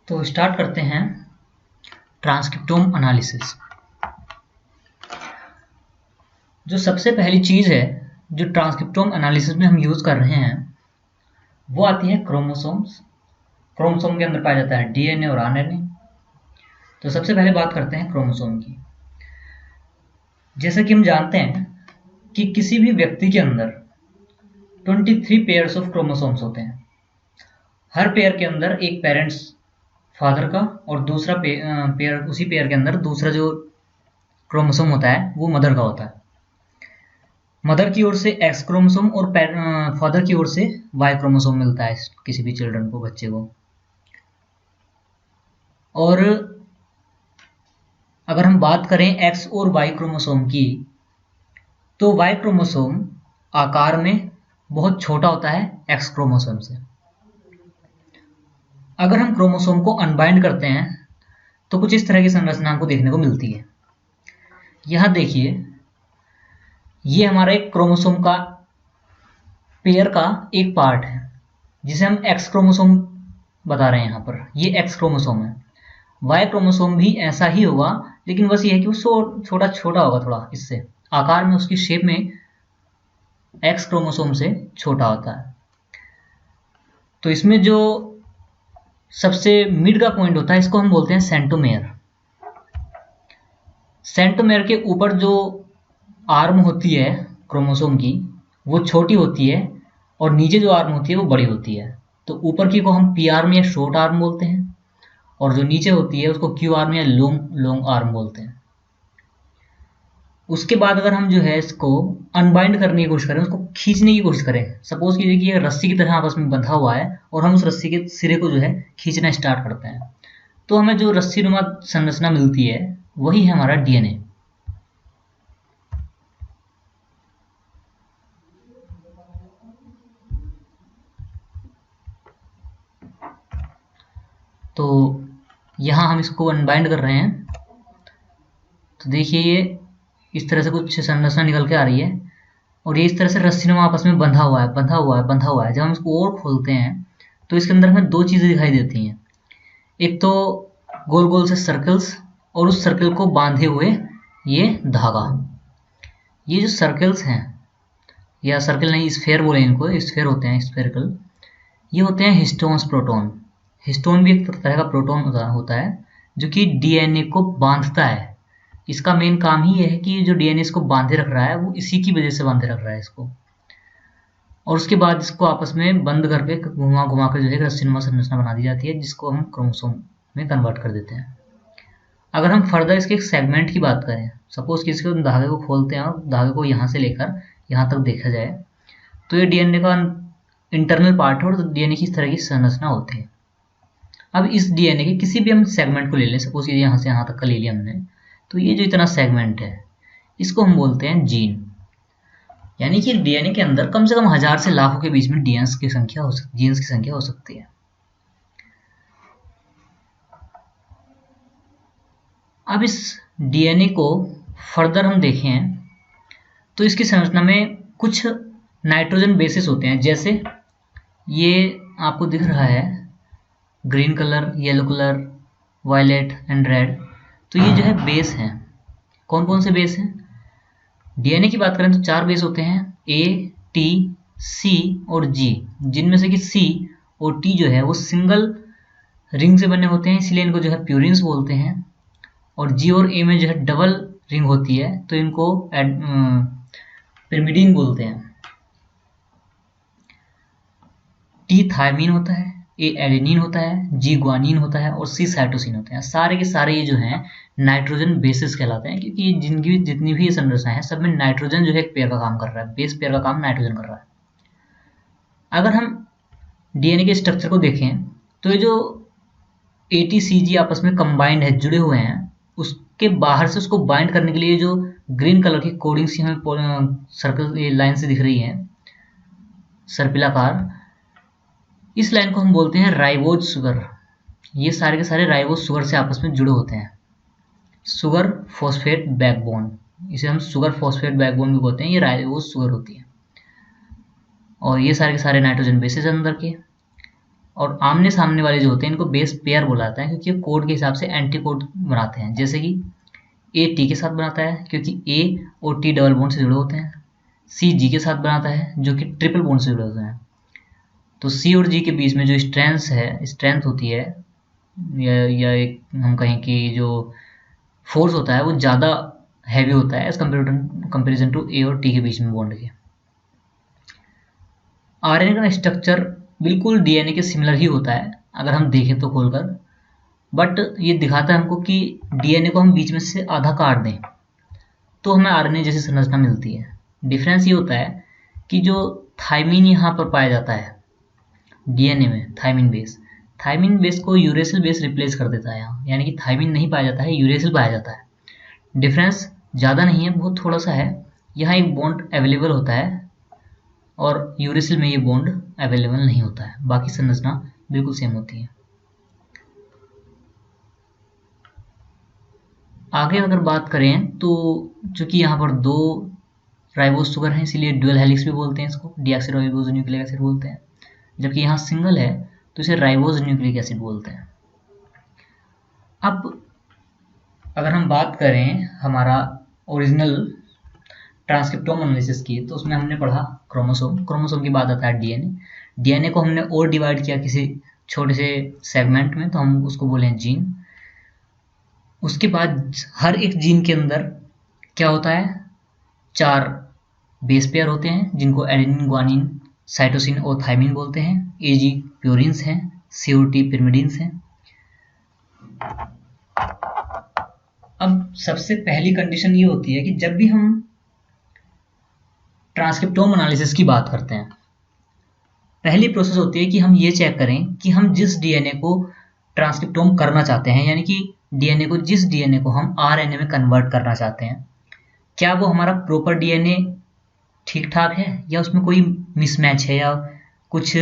तो स्टार्ट करते हैं ट्रांसक्रिप्टोम एनालिसिस। जो सबसे पहली चीज़ है जो ट्रांसक्रिप्टोम एनालिसिस में हम यूज़ कर रहे हैं वो आती है क्रोमोसोम्स। क्रोमोसोम के अंदर पाया जाता है डीएनए और आरएनए। तो सबसे पहले बात करते हैं क्रोमोसोम की। जैसा कि हम जानते हैं कि किसी भी व्यक्ति के अंदर 23 पेयर्स ऑफ क्रोमोसोम्स होते हैं। हर पेयर के अंदर एक पेरेंट्स फादर का और दूसरा पेयर उसी पेयर के अंदर दूसरा जो क्रोमोसोम होता है वो मदर का होता है। मदर की ओर से एक्स क्रोमोसोम और फादर की ओर से वाई क्रोमोसोम मिलता है किसी भी चिल्ड्रन को, बच्चे को। और अगर हम बात करें एक्स और वाई क्रोमोसोम की, तो वाई क्रोमोसोम आकार में बहुत छोटा होता है एक्स क्रोमोसोम से। अगर हम क्रोमोसोम को अनबाइंड करते हैं तो कुछ इस तरह की संरचना हमको देखने को मिलती है। यहाँ देखिए, ये हमारा एक क्रोमोसोम का पेयर का एक पार्ट है जिसे हम एक्स क्रोमोसोम बता रहे हैं। यहाँ पर ये एक्स क्रोमोसोम है। वाई क्रोमोसोम भी ऐसा ही होगा, लेकिन बस ये है कि वो छोटा छोटा होगा, थोड़ा इससे आकार में, उसकी शेप में एक्स क्रोमोसोम से छोटा होता है। तो इसमें जो सबसे मिड का पॉइंट होता है इसको हम बोलते हैं सेंट्रोमेयर। सेंट्रोमेयर के ऊपर जो आर्म होती है क्रोमोसोम की वो छोटी होती है और नीचे जो आर्म होती है वो बड़ी होती है। तो ऊपर की को हम पी आर्म या शॉर्ट आर्म बोलते हैं और जो नीचे होती है उसको क्यू आर्म या लॉन्ग आर्म बोलते हैं। उसके बाद अगर हम जो है इसको अनबाइंड करने की कोशिश करें, उसको खींचने की कोशिश करें, सपोज कीजिए कि ये रस्सी की तरह आपस में बंधा हुआ है और हम उस रस्सी के सिरे को जो है खींचना स्टार्ट करते हैं, तो हमें जो रस्सी नुमा संरचना मिलती है वही है हमारा डीएनए। तो यहाँ हम इसको अनबाइंड कर रहे हैं, तो देखिए ये इस तरह से कुछ संरचना निकल के आ रही है और ये इस तरह से रस्सीनुमा आपस में बंधा हुआ है। जब हम इसको और खोलते हैं तो इसके अंदर हमें दो चीज़ें दिखाई देती हैं। एक तो गोल गोल से सर्कल्स और उस सर्कल को बांधे हुए ये धागा। ये जो सर्कल्स हैं, या सर्कल नहीं, स्फेयर बोले इनको, स्फेयर होते हैं, स्फेरिकल, ये होते हैं हिस्टोन्स प्रोटॉन। हिस्टोन भी एक तरह का प्रोटॉन होता है जो कि डीएनए को बांधता है। इसका मेन काम ही यह है कि जो डीएनए इसको बांधे रख रहा है वो इसी की वजह से बांधे रख रहा है इसको, और उसके बाद इसको आपस में बंद करके घुमा घुमा कर जो है रस्सीनुमा संरचना बना दी जाती है, जिसको हम क्रोमोसोम में कन्वर्ट कर देते हैं। अगर हम फर्दर इसके एक सेगमेंट की बात करें, सपोज कि इसको धागे को खोलते हैं और धागे को यहाँ से लेकर यहाँ तक देखा जाए, तो ये डीएनए का इंटरनल पार्ट है और डीएनए की इस तरह की संरचना होती है। अब इस डीएनए के किसी भी हम सेगमेंट को ले लें, सपोज ये यहाँ से यहाँ तक का ले लिया हमने, तो ये जो इतना सेगमेंट है इसको हम बोलते हैं जीन। यानी कि डीएनए के अंदर कम से कम 1000 से लाखों के बीच में जीन्स की संख्या हो सकती है। अब इस डीएनए को फर्दर हम देखें तो इसकी संरचना में कुछ नाइट्रोजन बेसिस होते हैं। जैसे ये आपको दिख रहा है green colour, yellow colour, violet and red, तो ये जो है बेस हैं। कौन कौन से बेस हैं? डीएनए की बात करें तो 4 बेस होते हैं, ए, टी, सी और जी, जिनमें से कि सी और टी जो है वो सिंगल रिंग से बने होते हैं, इसलिए इनको जो है प्यूरिन्स बोलते हैं। और जी और ए में जो है डबल रिंग होती है तो इनको पिरिमिडीन बोलते हैं। टी थायमीन होता है, ए एडेनिन होता है, जी ग्वानिन होता है और सी साइटोसिन होते हैं। सारे के सारे ये जो हैं नाइट्रोजन बेसिस कहलाते हैं, क्योंकि जिनकी जितनी भी ये संरचनाएं हैं सब में नाइट्रोजन जो है एक पेयर का काम कर रहा है, बेस पेयर का काम नाइट्रोजन कर रहा है। अगर हम डीएनए के स्ट्रक्चर को देखें तो ये जो ATCG आपस में कंबाइंड है, जुड़े हुए हैं, उसके बाहर से उसको बाइंड करने के लिए जो ग्रीन कलर की कोडिंग सी हमें सर्कल लाइन से दिख रही है, सर्पिलाकार, इस लाइन को हम बोलते हैं राइबोज शुगर। ये सारे के सारे राइबोज शुगर से आपस में जुड़े होते हैं। शुगर फॉस्फेट बैकबोन, इसे हम शुगर फॉस्फेट बैकबोन भी बोलते हैं, ये राइबोज शुगर होती है। और ये सारे के सारे नाइट्रोजन बेसिस अंदर के। और आमने सामने वाले जो होते हैं इनको बेस पेयर बोला जाता है, क्योंकि ये कोड के हिसाब से एंटी कोड बनाते हैं। जैसे कि ए टी के साथ बनाता है क्योंकि ए और टी डबल बॉन्ड से जुड़े होते हैं, सी जी के साथ बनाता है जो कि ट्रिपल बॉन्ड से जुड़े होते हैं। तो सी और जी के बीच में जो स्ट्रेंथ होती है या एक हम कहें कि जो फोर्स होता है वो ज़्यादा हैवी होता है एज कंपेरिजन टू ए और टी के बीच में बॉन्ड के। आरएनए का स्ट्रक्चर बिल्कुल डीएनए के सिमिलर ही होता है अगर हम देखें तो खोलकर, बट ये दिखाता है हमको कि डीएनए को हम बीच में से आधा काट दें तो हमें आरएनए जैसी संरचना मिलती है। डिफरेंस ये होता है कि जो थायमिन यहाँ पर पाया जाता है डीएनए में, थायमिन बेस को यूरेसिल बेस रिप्लेस कर देता है यहाँ, यानी कि थायमिन नहीं पाया जाता है, यूरेसिल पाया जाता है। डिफरेंस ज़्यादा नहीं है, बहुत थोड़ा सा है। यहाँ एक बॉन्ड अवेलेबल होता है और यूरेसिल में ये बॉन्ड अवेलेबल नहीं होता है, बाकी संरचना बिल्कुल सेम होती है। आगे अगर बात करें तो चूंकि यहाँ पर 2 राइबोस शुगर हैं इसीलिए ड्यूअल हेलिक्स भी बोलते हैं इसको, डीऑक्सीराइबोस न्यूक्लिक एसिड बोलते हैं। जबकि यहाँ सिंगल है तो इसे राइबोस न्यूक्लिक एसिड बोलते हैं। अब अगर हम बात करें हमारा ओरिजिनल ट्रांसक्रिप्टोम एनालिसिस की, तो उसमें हमने पढ़ा क्रोमोसोम की बात आता है डीएनए को हमने और डिवाइड किया किसी छोटे से सेगमेंट में, तो हम उसको बोले जीन। उसके बाद हर एक जीन के अंदर क्या होता है, 4 बेस पेयर होते हैं जिनको एडेनिन, ग्वानिन, साइटोसिन और थायमिन बोलते हैं। एजी प्यूरिन्स हैं, सीओटी पिरिमिडिन्स हैं। अब सबसे पहली कंडीशन ये होती है कि जब भी हम ट्रांसक्रिप्टोम एनालिसिस की बात करते हैं, पहली प्रोसेस होती है कि हम ये चेक करें कि हम जिस डीएनए को ट्रांसक्रिप्टोम करना चाहते हैं, यानी कि जिस डीएनए को हम आरएनए में कन्वर्ट करना चाहते हैं, क्या वो हमारा प्रॉपर डीएनए ठीक ठाक है या उसमें कोई मिसमैच है या कुछ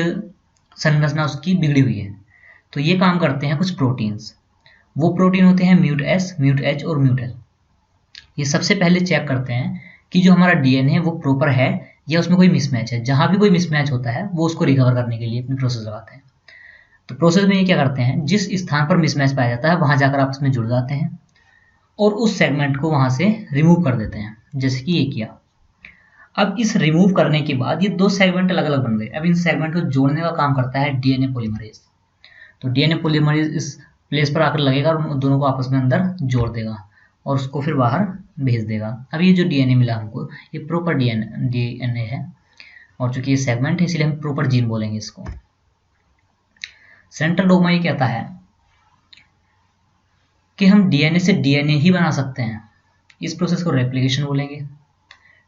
संरचना उसकी बिगड़ी हुई है। तो ये काम करते हैं कुछ प्रोटीन्स। वो प्रोटीन होते हैं म्यूट एस, म्यूट एच और म्यूट एल। ये सबसे पहले चेक करते हैं कि जो हमारा डीएनए है वो प्रॉपर है या उसमें कोई मिसमैच है। जहाँ भी कोई मिसमैच होता है वो उसको रिकवर करने के लिए अपनी प्रोसेस लगाते हैं। तो प्रोसेस में ये क्या करते हैं, जिस स्थान पर मिसमैच पाया जाता है वहाँ जाकर आपस में जुड़ जाते हैं और उस सेगमेंट को वहाँ से रिमूव कर देते हैं, जैसे कि ये किया। अब इस रिमूव करने के बाद ये 2 सेगमेंट अलग अलग बन गए। अब इन सेगमेंट को जोड़ने का काम करता है डीएनए पॉलीमरेज। तो डीएनए पॉलीमरेज इस प्लेस पर आकर लगेगा और उन दोनों को आपस में अंदर जोड़ देगा और उसको फिर बाहर भेज देगा। अब ये जो डीएनए मिला हमको, ये प्रॉपर डीएनए है और चूंकि ये सेगमेंट है इसलिए हम प्रॉपर जीन बोलेंगे इसको। सेंट्रल डोग्मा ये कहता है कि हम डीएनए से डीएनए ही बना सकते हैं। इस प्रोसेस को रेप्लिकेशन बोलेंगे।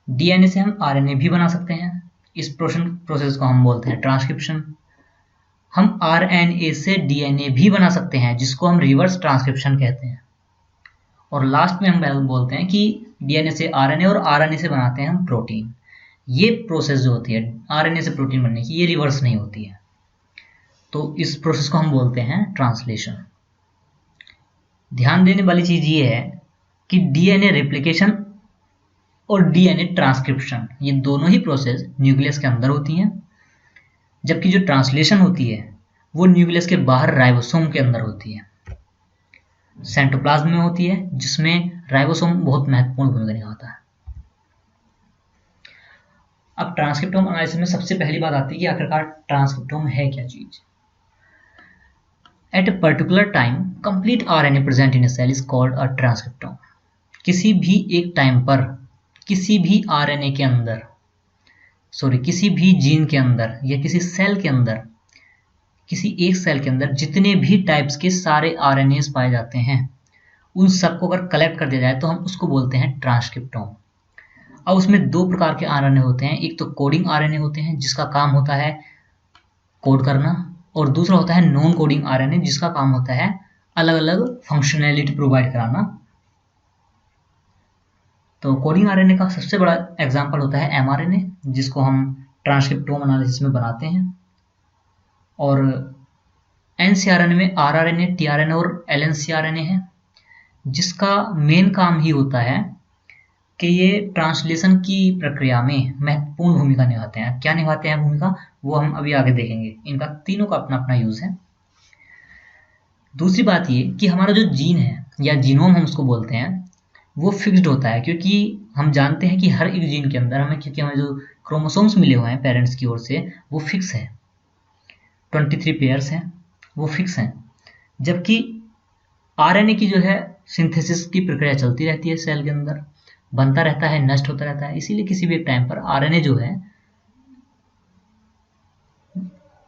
डीएनए से हम आरएनए भी बना सकते हैं। इस प्रोसेस को हम बोलते हैं ट्रांसक्रिप्शन। हम आरएनए से डीएनए भी बना सकते हैं जिसको हम रिवर्स ट्रांसक्रिप्शन कहते हैं। और लास्ट में हम बोलते हैं कि डीएनए से आरएनए और आरएनए से बनाते हैं हम प्रोटीन। ये प्रोसेस जो होती है आरएनए से प्रोटीन बनने की, ये रिवर्स नहीं होती है। तो इस प्रोसेस को हम बोलते हैं ट्रांसलेशन। ध्यान देने वाली चीज ये है कि डीएनए रेप्लिकेशन और डीएनए ट्रांसक्रिप्शन ये दोनों ही प्रोसेस न्यूक्लियस के अंदर होती हैं, जबकि जो ट्रांसलेशन होती है वो न्यूक्लियस के बाहर राइबोसोम के अंदर होती है, सेंटोप्लाज्म में होती है, जिसमें राइबोसोम बहुत महत्वपूर्ण भूमिका निभाता है। अब ट्रांसक्रिप्टोम एनालिसिस में सबसे पहली बात आती है कि आखिरकार ट्रांसक्रिप्टोम है क्या चीज। At a particular time complete RNA present in a cell is called a transcriptome. किसी भी एक टाइम पर किसी भी आरएनए के अंदर, किसी भी जीन के अंदर या किसी सेल के अंदर, किसी एक सेल के अंदर जितने भी टाइप्स के सारे आरएनएस पाए जाते हैं उन सबको अगर कलेक्ट कर दिया जाए तो हम उसको बोलते हैं ट्रांसक्रिप्टोम। अब उसमें 2 प्रकार के आरएनए होते हैं। एक तो कोडिंग आरएनए होते हैं जिसका काम होता है कोड करना, और दूसरा होता है नॉन कोडिंग आरएनए जिसका काम होता है अलग अलग फंक्शनैलिटी प्रोवाइड कराना। तो कोडिंग आरएनए का सबसे बड़ा एग्जांपल होता है एमआरएनए, जिसको हम ट्रांसक्रिप्टोम एनालिसिस में बनाते हैं। और एनसीआरएनए में आरआरएनए, टीआरएनए और एलएनसीआरएनए है, जिसका मेन काम ही होता है कि ये ट्रांसलेशन की प्रक्रिया में महत्वपूर्ण भूमिका निभाते हैं। क्या निभाते हैं भूमिका, वो हम अभी आगे देखेंगे। इनका तीनों का अपना अपना यूज है। दूसरी बात ये कि हमारा जो जीन है या जीनोम हम उसको बोलते हैं, वो फिक्स्ड होता है, क्योंकि हम जानते हैं कि हर एक जीन के अंदर हमें, क्योंकि हमें जो क्रोमोसोम्स मिले हुए हैं पेरेंट्स की ओर से, वो फिक्स है, 23 पेयर्स हैं, वो फिक्स हैं। जबकि आरएनए की जो है सिंथेसिस की प्रक्रिया चलती रहती है, सेल के अंदर बनता रहता है, नष्ट होता रहता है। इसीलिए किसी भी एक टाइम पर आरएनए जो है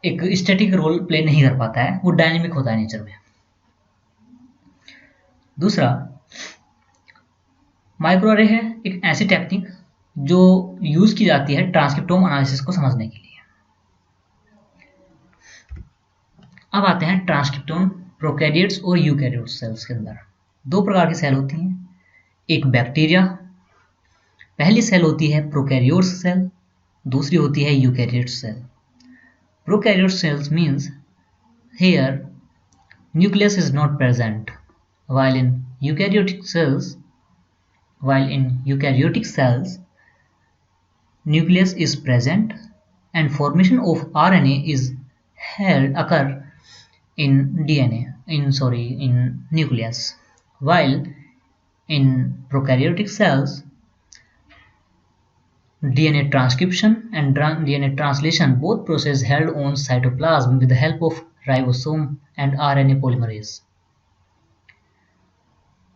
एक स्टैटिक रोल प्ले नहीं कर पाता है, वो डायनेमिक होता है नेचर में। दूसरा, माइक्रोअरे है एक ऐसी टेक्निक जो यूज की जाती है ट्रांसक्रिप्टोम एनालिसिस को समझने के लिए। अब आते हैं ट्रांसक्रिप्टोम प्रोकैरियोट्स और यूकैरियोट सेल्स के अंदर। दो प्रकार की सेल होती हैं, एक बैक्टीरिया, पहली सेल होती है प्रोकैरियोट्स सेल, दूसरी होती है eukaryote cell. Prokaryote cells means here nucleus is not present, while in eukaryotic cells nucleus is present and formation of RNA is occur in nucleus, while in prokaryotic cells DNA transcription and DNA translation both process held on cytoplasm with the help of ribosome and RNA polymerase.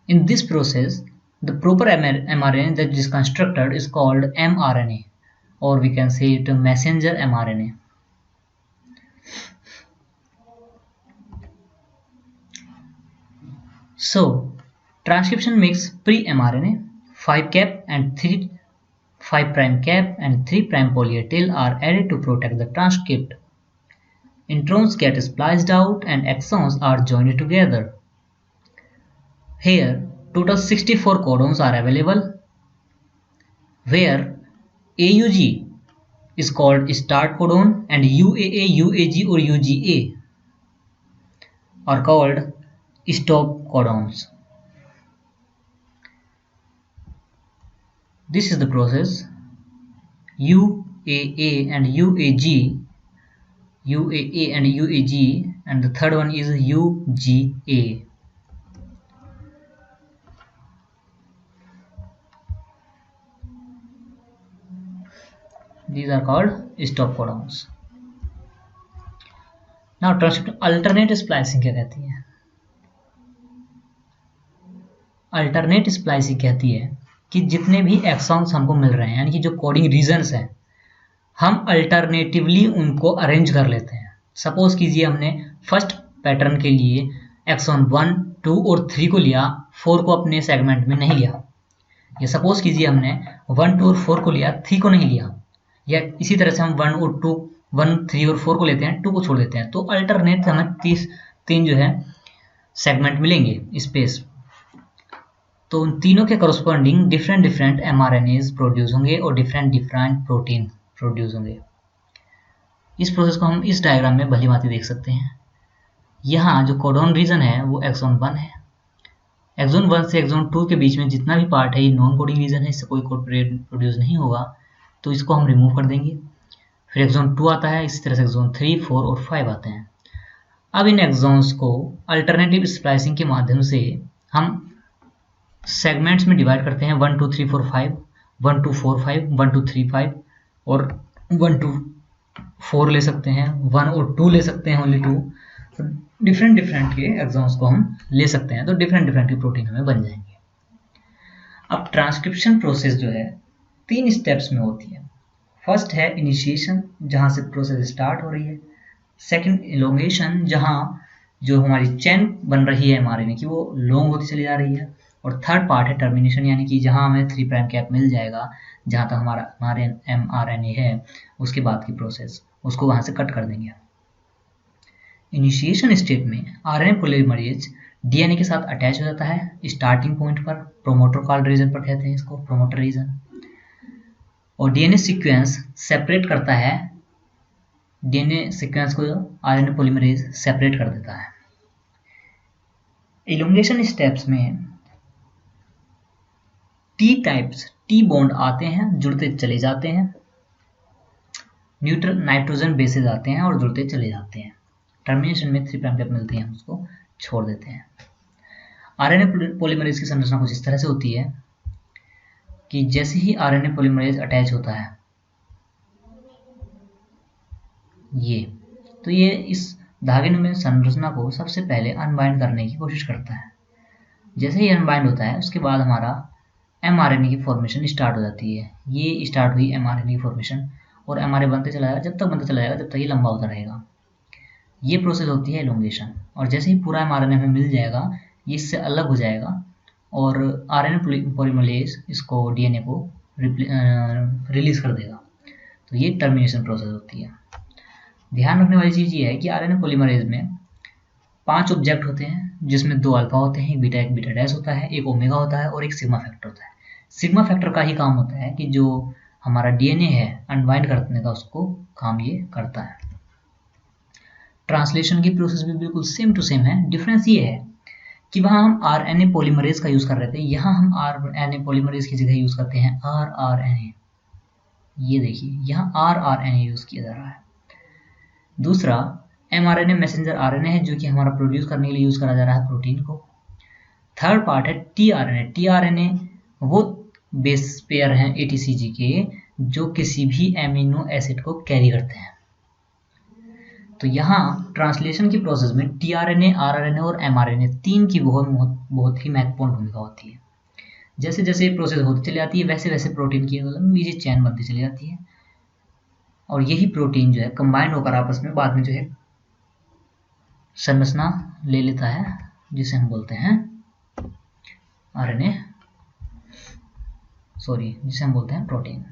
In this process, the proper mRNA that is constructed is called mRNA, or we can say it messenger mRNA. So, transcription makes pre-mRNA 5' and 3' and 3' poly A tail are added to protect the transcript. Introns get spliced out and exons are joined together. Here, total 64 codons are available, where AUG is called start codon and UAA, UAG or UGA are called stop codons. This is the process. UAA and UAG, and the third one is UGA. These are called stop codons. Now transcription alternate splicing क्या कहती है? Alternate splicing कहती है कि जितने भी exons हमको मिल रहे हैं, यानी कि जो कोडिंग रीजन्स हैं, हम अल्टरनेटिवली उनको अरेंज कर लेते हैं। सपोज कीजिए हमने फर्स्ट पैटर्न के लिए एक्सॉन 1, 2 और 3 को लिया, 4 को अपने सेगमेंट में नहीं लिया। या सपोज कीजिए हमने 1, 2 और 4 को लिया, 3 को नहीं लिया। या इसी तरह से हम 1 और 2, 1, 3 और 4 को लेते हैं, 2 को छोड़ देते हैं। तो अल्टरनेट हमें 3 जो है सेगमेंट मिलेंगे, स्पेस। तो उन तीनों के करस्पॉन्डिंग डिफरेंट mRNAs प्रोड्यूस होंगे और डिफरेंट प्रोटीन प्रोड्यूस होंगे। इस प्रोसेस को हम इस डायग्राम में भली भांति देख सकते हैं। यहाँ जो कोडॉन रीजन है वो एक्सॉन 1 है। एक्सॉन 1 से एक्सॉन 2 के बीच में जितना भी पार्ट है ये नॉन कोडिंग रीजन है, इससे कोई कोड प्रोड्यूस नहीं होगा, तो इसको हम रिमूव कर देंगे। फिर एक्सॉन 2 आता है, इसी तरह से एक्सॉन 3, 4 और 5 आते हैं। अब इन एक्सॉन्स को अल्टरनेटिव स्प्लाइसिंग के माध्यम से हम सेगमेंट्स में डिवाइड करते हैं, 1 2 3 4 5, 1 2 4 5, 1 2 3 5 और 1 2 4 ले सकते हैं, 1 और 2 ले सकते हैं, ओनली 2। तो डिफरेंट के एक्सॉन्स को हम ले सकते हैं, तो डिफरेंट की प्रोटीन हमें बन जाएंगे। अब ट्रांसक्रिप्शन प्रोसेस जो है 3 स्टेप्स में होती है। फर्स्ट है इनिशिएशन, जहाँ से प्रोसेस स्टार्ट हो रही है। सेकंड इलोंगेशन, जहाँ जो हमारी चेन बन रही है mRNA की वो लॉन्ग होती चली जा रही है। और थर्ड पार्ट है टर्मिनेशन, यानी कि जहाँ हमें 3' कैप मिल जाएगा, जहाँ तक हमारे mRNA है, उसके बाद की प्रोसेस उसको वहाँ से कट कर देंगे। इनिशिएशन स्टेट में RNA पोलीमरेज DNA के साथ अटैच हो जाता है स्टार्टिंग पॉइंट पर, प्रोमोटर कॉल रीजन पर कहते हैं इसको, प्रोमोटर रीजन। और DNA सीक्वेंस सेपरेट करता है, DNA सीक्वेंस को RNA पोलीमरेज सेपरेट कर देता है। इलोंगेशन स्टेप्स में टी बॉन्ड आते हैं, जुड़ते चले जाते हैं, न्यूट्रल नाइट्रोजन बेसेस आते हैं और जुड़ते चले जाते हैं। टर्मिनेशन में 3' गैप मिलती है, हम उसको छोड़ देते हैं। आरएनए पॉलीमरेज की संरचना कुछ इस तरह से होती है कि जैसे ही आरएनए पॉलीमरेज अटैच होता है ये इस धागे संरचना को सबसे पहले अनबाइंड करने की कोशिश करता है। जैसे ही अनबाइंड होता है उसके बाद हमारा एमआरएनए की फॉर्मेशन स्टार्ट हो जाती है। ये स्टार्ट हुई एमआरएनए की फॉर्मेशन और एमआरएनए बनते चला जाएगा, जब तक बनता चला जाएगा जब तक ये लंबा होता रहेगा। ये प्रोसेस होती है एलोंगेशन। और जैसे ही पूरा एमआरएनए हमें मिल जाएगा ये इससे अलग हो जाएगा और आरएनए पॉलीमरेज इसको डीएनए को रिलीज कर देगा। तो ये टर्मिनेशन प्रोसेस होती है। ध्यान रखने वाली चीज़ ये है कि आरएनए पॉलीमरेज में 5 ऑब्जेक्ट होते हैं जिसमें 2 अल्फा होते हैं, एक बीटा डैश होता है, एक ओमेगा होता है और एक सिग्मा फैक्टर होता है। सिग्मा फैक्टर का ही काम होता है कि जो हमारा डीएनए है अनबाइंड करने का उसको काम ये करता है। ट्रांसलेशन की प्रोसेस भी बिल्कुल सेम टू सेम है। डिफरेंस ये है कि वहाँ हम आरएनए पॉलीमरेज का यूज़ कर रहे थे, यहाँ हम आरएनए पॉलीमरेज की जगह यूज़ करते हैं आरआरएनए। ये देखिए यहाँ आरआरएनए यूज़ किया जा रहा है। दूसरा एमआरएनए मैसेंजर आरएनए है जो कि हमारा प्रोड्यूस करने के लिए यूज़ करा जा रहा है प्रोटीन को। थर्ड पार्ट है टीआरएनए। टीआरएनए वो बेस पेयर हैं एटीसीजी के जो किसी भी एमिनो एसिड को कैरी करते हैं। तो यहाँ ट्रांसलेशन की प्रोसेस में टीआरएनए, आरआरएनए और एमआरएनए 3 की बहुत ही महत्वपूर्ण भूमिका होती है। जैसे जैसे प्रोसेस होती चली जाती है वैसे वैसे प्रोटीन की नीचे चैन बनती चली जाती है और यही प्रोटीन जो है कंबाइंड होकर आपस में बाद में जो है संरचना ले लेता है जिसे हम बोलते हैं जिसे हम बोलते हैं प्रोटीन।